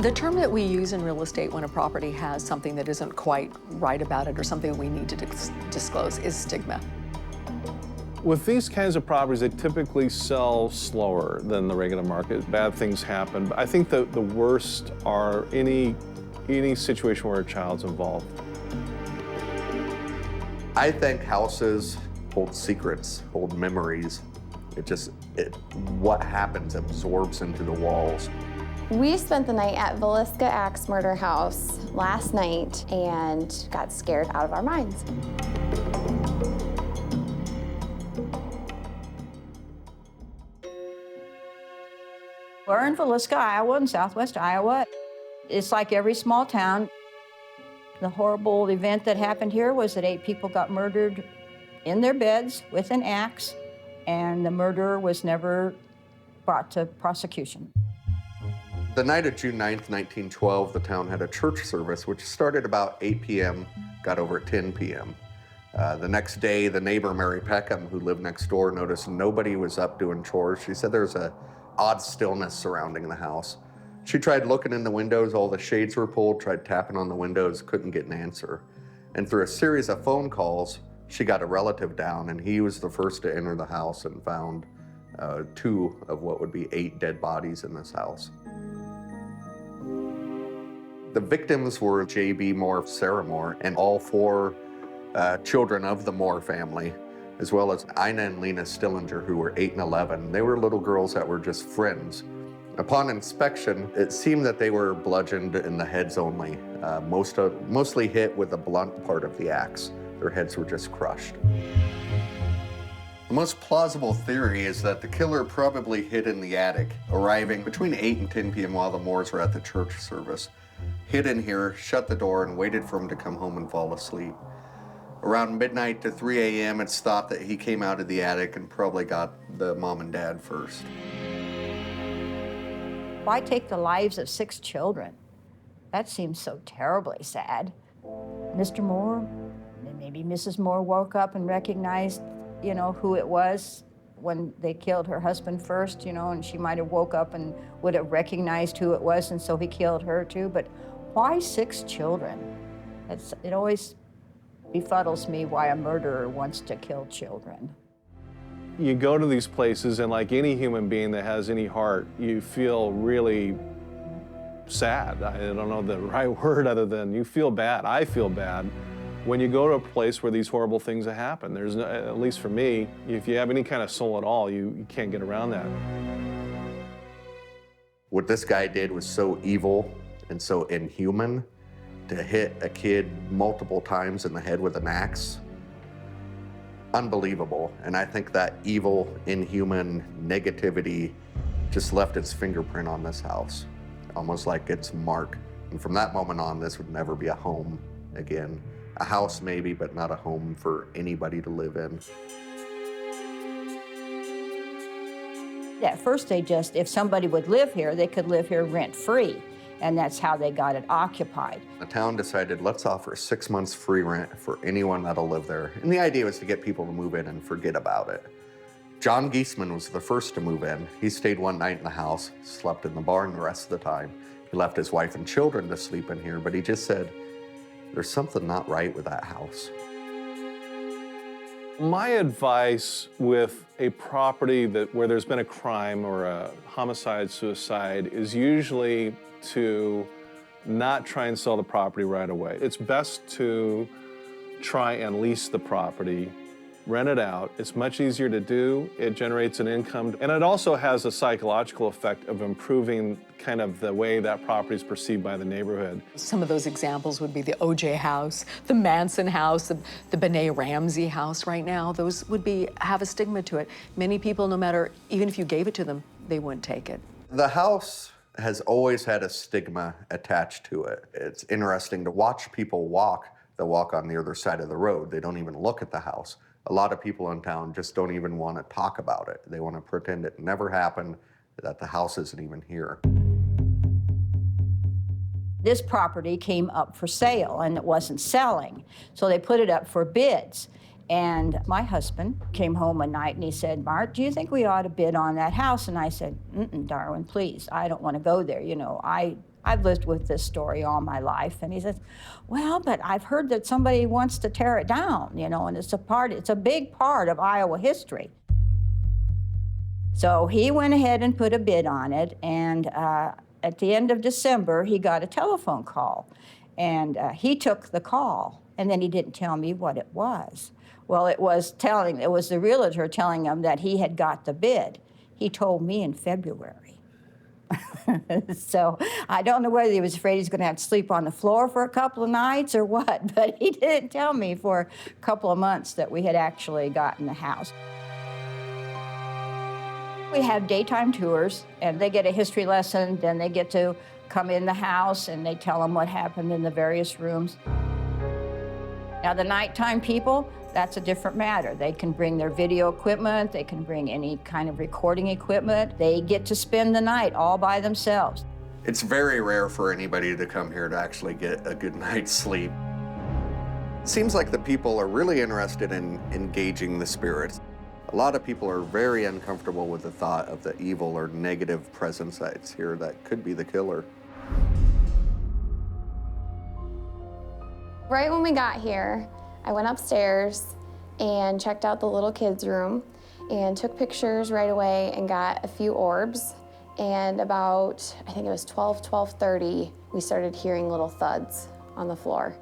The term that we use in real estate when a property has something that isn't quite right about it or something we need to disclose is stigma. With these kinds of properties, they typically sell slower than the regular market. Bad things happen. But I think the worst are any situation where a child's involved. I think houses hold secrets, hold memories. What happens absorbs into the walls. We spent the night at Villisca Axe Murder House last night and got scared out of our minds. We're in Villisca, Iowa, in southwest Iowa. It's like every small town. The horrible event that happened here was that 8 people got murdered in their beds with an axe, and the murderer was never brought to prosecution. The night of June 9th, 1912, the town had a church service, which started about 8 p.m., got over at 10 p.m. The next day, the neighbor, Mary Peckham, who lived next door, noticed nobody was up doing chores. She said there was an odd stillness surrounding the house. She tried looking in the windows, all the shades were pulled, tried tapping on the windows, couldn't get an answer. And through a series of phone calls, she got a relative down, and he was the first to enter the house and found 2 of what would be 8 dead bodies in this house. The victims were J.B. Moore, Sarah Moore, and all 4 children of the Moore family, as well as Ina and Lena Stillinger, who were 8 and 11. They were little girls that were just friends. Upon inspection, it seemed that they were bludgeoned in the heads only, mostly hit with the blunt part of the axe. Their heads were just crushed. The most plausible theory is that the killer probably hid in the attic, arriving between 8 and 10 p.m. while the Moores were at the church service. Hid in here, shut the door, and waited for him to come home and fall asleep. Around midnight to 3 a.m., it's thought that he came out of the attic and probably got the mom and dad first. Why take the lives of 6 children? That seems so terribly sad. Mr. Moore, maybe Mrs. Moore woke up and recognized, who it was when they killed her husband first, and she might have woke up and would have recognized who it was, and so he killed her too. But why 6 children? It always befuddles me why a murderer wants to kill children. You go to these places, and like any human being that has any heart, you feel really sad. I don't know the right word other than you feel bad. I feel bad when you go to a place where these horrible things have happened. There's no, at least for me, if you have any kind of soul at all, you can't get around that. What this guy did was so evil and so inhuman. To hit a kid multiple times in the head with an axe, unbelievable. And I think that evil, inhuman negativity just left its fingerprint on this house, almost like its mark. And from that moment on, this would never be a home again. A house maybe, but not a home for anybody to live in. At first, if somebody would live here, they could live here rent-free. And that's how they got it occupied. The town decided, let's offer 6 months free rent for anyone that'll live there. And the idea was to get people to move in and forget about it. John Geisman was the first to move in. He stayed one night in the house, slept in the barn the rest of the time. He left his wife and children to sleep in here, but he just said, there's something not right with that house. My advice with a property where there's been a crime or a homicide, suicide, is usually to not try and sell the property right away. It's best to try and lease the property, rent it out. It's much easier to do. It generates an income, and it also has a psychological effect of improving kind of the way that property is perceived by the neighborhood. Some of those examples would be the O.J. house, the Manson house, the B'nai Ramsey house right now. Those would have a stigma to it. Many people, no matter, even if you gave it to them, they wouldn't take it. The house has always had a stigma attached to it. It's interesting to watch people walk. They'll walk on the other side of the road. They don't even look at the house. A lot of people in town just don't even want to talk about it. They want to pretend it never happened, that the house isn't even here. This property came up for sale and it wasn't selling, so they put it up for bids. And my husband came home one night and he said, Mart, do you think we ought to bid on that house? And I said, Darwin, please, I don't want to go there. I've lived with this story all my life. And he says, well, but I've heard that somebody wants to tear it down, you know, and it's a big part of Iowa history. So he went ahead and put a bid on it, and at the end of December, he got a telephone call. And he took the call, and then he didn't tell me what it was. Well, it was the realtor telling him that he had got the bid. He told me in February. So I don't know whether he was afraid he's going to have to sleep on the floor for a couple of nights or what, but he didn't tell me for a couple of months that we had actually gotten the house. We have daytime tours, and they get a history lesson, then they get to come in the house, and they tell them what happened in the various rooms. Now, the nighttime people, that's a different matter. They can bring their video equipment, they can bring any kind of recording equipment. They get to spend the night all by themselves. It's very rare for anybody to come here to actually get a good night's sleep. It seems like the people are really interested in engaging the spirits. A lot of people are very uncomfortable with the thought of the evil or negative presence that's here that could be the killer. Right when we got here, I went upstairs and checked out the little kids' room and took pictures right away and got a few orbs. And about, I think it was 12:30, we started hearing little thuds on the floor.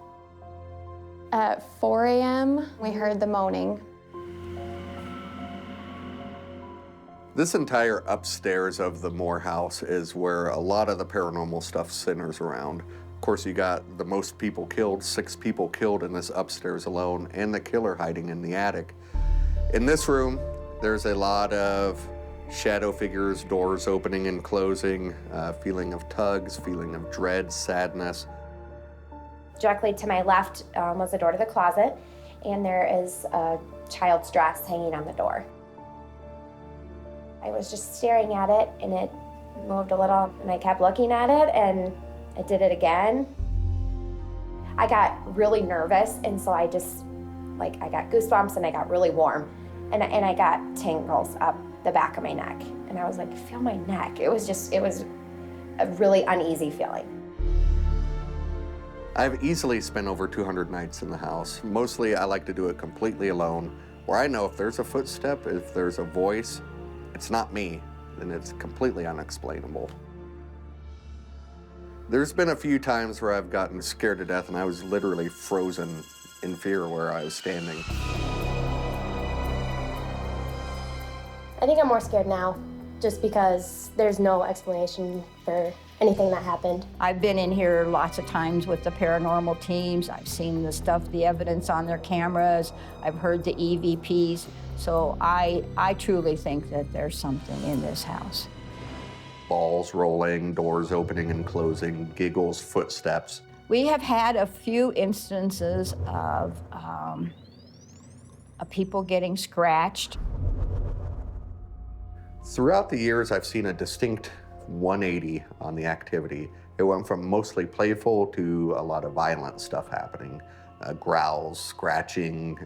At 4 a.m., we heard the moaning. This entire upstairs of the Moore house is where a lot of the paranormal stuff centers around. Of course, you got the most people killed, 6 people killed in this upstairs alone, and the killer hiding in the attic. In this room, there's a lot of shadow figures, doors opening and closing, feeling of tugs, feeling of dread, sadness. Directly to my left was the door to the closet, and there is a child's dress hanging on the door. I was just staring at it, and it moved a little, and I kept looking at it, and it did it again. I got really nervous, and so I just, I got goosebumps, and I got really warm, and I got tingles up the back of my neck, and I was like, feel my neck. It was a really uneasy feeling. I've easily spent over 200 nights in the house. Mostly, I like to do it completely alone, where I know if there's a footstep, if there's a voice, it's not me, then it's completely unexplainable. There's been a few times where I've gotten scared to death and I was literally frozen in fear where I was standing. I think I'm more scared now, just because there's no explanation for anything that happened. I've been in here lots of times with the paranormal teams. I've seen the stuff, the evidence on their cameras. I've heard the EVPs. So I truly think that there's something in this house. Balls rolling, doors opening and closing, giggles, footsteps. We have had a few instances of people getting scratched. Throughout the years, I've seen a distinct 180 on the activity. It went from mostly playful to a lot of violent stuff happening. Growls, scratching,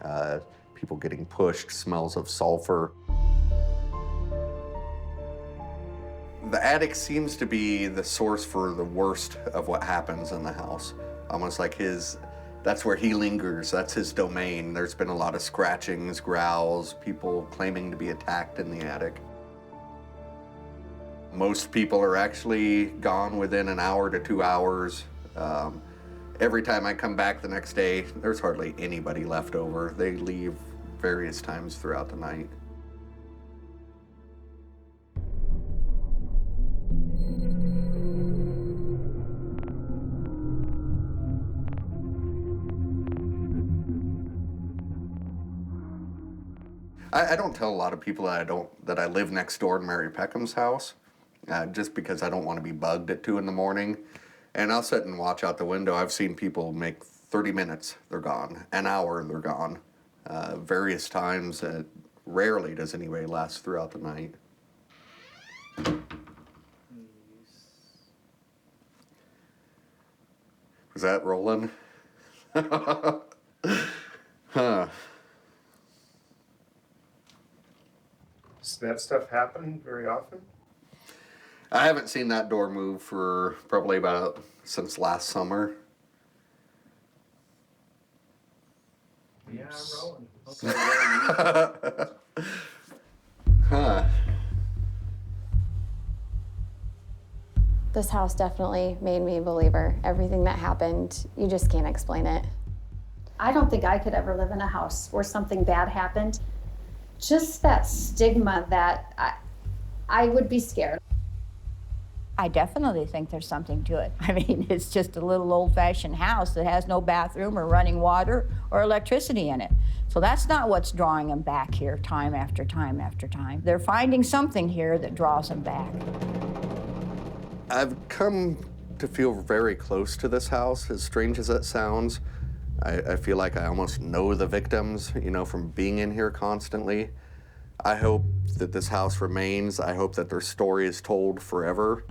people getting pushed, smells of sulfur. The attic seems to be the source for the worst of what happens in the house. Almost like that's where he lingers, that's his domain. There's been a lot of scratchings, growls, people claiming to be attacked in the attic. Most people are actually gone within an hour to 2 hours. Every time I come back the next day, there's hardly anybody left over. They leave various times throughout the night. I don't tell a lot of people that I live next door to Mary Peckham's house, just because I don't want to be bugged at 2 in the morning. And I'll sit and watch out the window. I've seen people make 30 minutes, they're gone. An hour, they're gone. Various times, rarely does anybody last throughout the night. Was that rolling? Huh. Does that stuff happen very often? I haven't seen that door move for probably since last summer. Yeah, I'm rolling. Huh. This house definitely made me a believer. Everything that happened, you just can't explain it. I don't think I could ever live in a house where something bad happened. Just that stigma that I would be scared. I definitely think there's something to it. I mean, it's just a little old-fashioned house that has no bathroom or running water or electricity in it. So that's not what's drawing them back here time after time after time. They're finding something here that draws them back. I've come to feel very close to this house, as strange as that sounds. I feel like I almost know the victims, you know, from being in here constantly. I hope that this house remains. I hope that their story is told forever.